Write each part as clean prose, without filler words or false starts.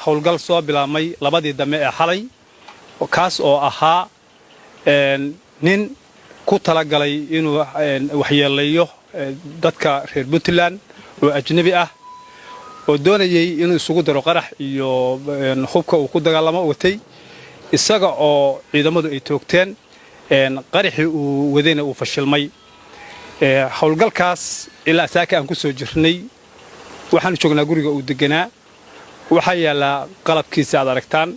howlgal soo bilaabmay labadii dame ee xalay kaas oo ahaa nin ku talagalay inuu waxyeeleeyo dadka reer Puntland oo ajnabi ah oo doonayay inuu isugu daro qarax iyo hubka uu ku dagaalamo watay isaga oo ciidamadu ay toogteen qaraxii uu wadayna uu fashilmay howlgalkaas ilaa saaka aan ku soo jirnay waxaan joognaa guriga uu deganaa waxa yaala qalabkiisa aad aragtaan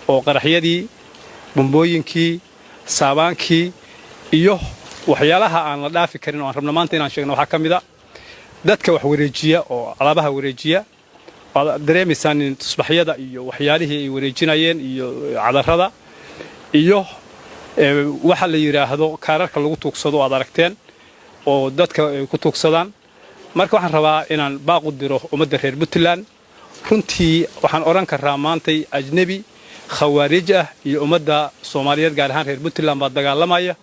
oo qaraxyadii bombooyinkii saabaankii iyo waxyaalaha aan la dhaafi karin oo aan rabno maanta inaan sheegno waxa kamida dadka wax wareejiya oo alaabaha wareejiya dareemaysan tusbaxyada iyo waxyaalihii ay wareejinayeen iyo cadarada iyo waxa la yiraahdo kaararka lagu tuugsado aad aragteen oo dadka ku tuugsadaan marka waxaan rabaa inaan baaq u diro ummadda reer Puntland runtii waxaan oran karaa maantay ajnabi khawaarij ah iyo ummadda Soomaaliyeed gaar ahaan reer Puntland baa dagaalamaya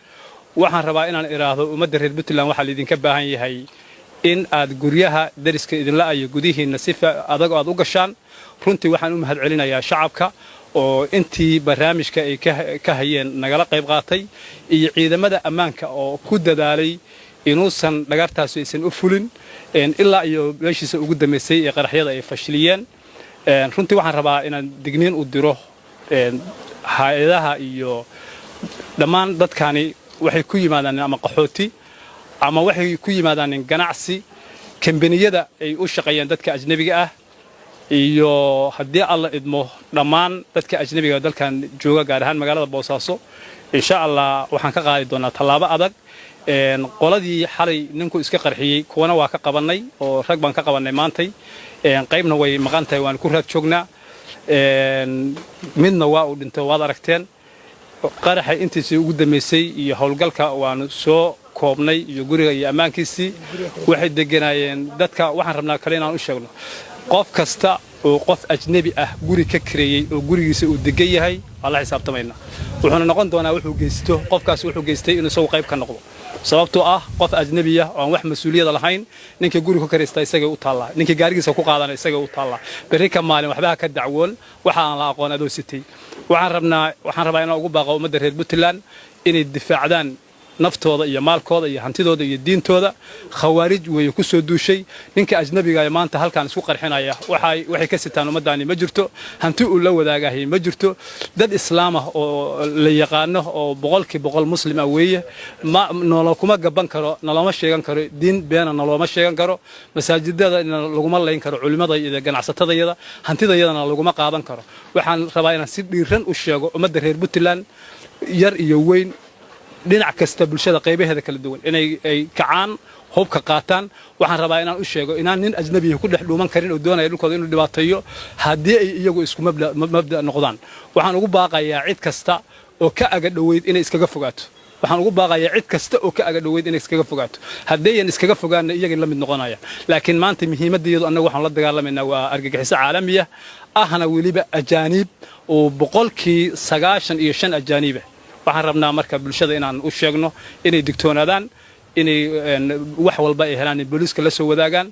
waxaan rabaa inaan iraahdo ummadda reer Puntland waxa idinka baahan yahay in aad guryaha dariska idinla ay gudihiina si adag aad u gashaan runtii waxaan u mahad celinayaa shacabka oo intii barnaamijka ay ka hayeen nagala qayb qaatay iyo ciidamada ammaanka oo ku dadaalay inuusan dhagartaas aysan u fulin ilaa iyo meeshiisa ugu dameysay ee qaraxyada ay fashiliyeen runtii waxaan rabaa inaan digniin u diro hay'adaha iyo dhammaan dadkani waxay ku yimaadaan ama qaxooti ama waxay ku yimaadaan ganacsi kambaniyada ay u shaqeeyaan dadka ajnabiga ah iyo haddii alla idmo dhammaan dadka ajnabiga dalkan jooga gaar ahaan magaalada Boosaaso insha Allah waxaan ka qaadi doonaa tallaabo adag qoladii xalay ninku iska qarxiyay kuwana waa ka qabanay oo rag baan ka qabanay maantay qaybna way maqan tahay waan ku raad joognaa midna waa u dhintay waad aragteen qaraxa intiisii ugu dameysay iyo howlgalka waan soo koobnay iyo guriga iyo ammaankiisii waxay deganayeen dadka waxaan rabnaa kale inaan u sheegno qof kasta oo qof ajnabi ah guri ka kireeyay oo gurigiisa uu degan yahay wala xisaabtamayna wuxuu noqon doonaa wuxuu geysto qofkaas wuxuu geystay inuu soo qayb ka noqdo sababtoo ah qof ajnabi ah oo wax mas'uuliyad lahayn ninka guriga ku kareystay isaga u taala ninka gaarigiisa ku qaadanay isaga u taala bari ka maalin waxba ka dacwoon waxa aan la aqoon adoo sitay waxaan rabaa inaan ugu baaqo ummadda reer Puntland inay difaacdaan naftooda iyo maalkooda iyo hantidooda iyo diintooda khawaarij way ku soo duushay ninka ajnabiga ah maanta halkaan isku qarxinaya waxay ka sitaan ummadani ma jirto hanti uu la wadaagahay ma jirto dad islaam ah oo la yaqaano oo boqolkiiba muslim ah weeye ma nolol kuma gaban karo noloma sheegan karo diin beena noloma sheegan karo masaajidada laguma leeyin karo culimada iyo ganacsatada hantidayadana laguma qaadan karo waxaan rabaa inaan si dhiiran u sheego ummadda reer Puntland yar iyo weyn dhinac kasta bulshada qaybaheeda kala duwan inay kacaan hubka qaataan waxaan rabaa inaan u sheego inaan nin ajnabi ku dhex dhuuman karin oo doonaya dhulkooda inuu dhibaateeyo haddii ay iyagu isku mabda noqdaan waxaan ugu baaqayaa cid kasta oo ka aga dhaweyd inay iskaga fogaato waxaan ugu baaqayaa cid kasta oo ka aga dhaweyd inay iskaga fogaato haddii iskaga fogaana iyaga la mid noqonaya laakiin maanta muhiimadeedu annagu waxaan la dagaalamayna waa argagixiso caalami ah ahna waliba ajaanib oo boqolkii 95 ajaaniba waxaan rabnaa marka bulshada inaan u sheegno inay digtoonaadaan inay wax walba ay helaan booliska la soo wadaagaan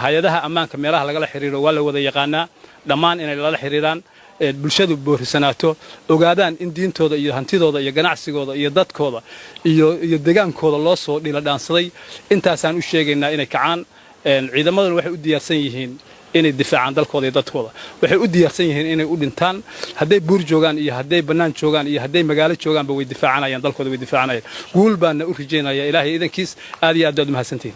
hay'adaha ammaanka meelaha laga la xiriiro waa la wada yaqaanaa dhammaan inay la xiriiraan bulshadu boorisanaato ogaadaan in diintooda iyo hantidooda iyo ganacsigooda iyo dadkooda iyo deegaankooda loo soo dhila dhaansaday intaasaan u sheegaynaa inay kacaan ciidamaduna waxay u diyaarsan yihiin inay difaacaan dalkooda iyo dadkooda waxay u diyaarsan yihiin inay u dhintaan haday buur joogan iyo haday banaan joogan iyo haday magaalo jooganba way difaacanayaan dalkooda way difaacanayaan guul baan u rajeynayaa ilaahay idankiis aad iyo aad mahadsantiin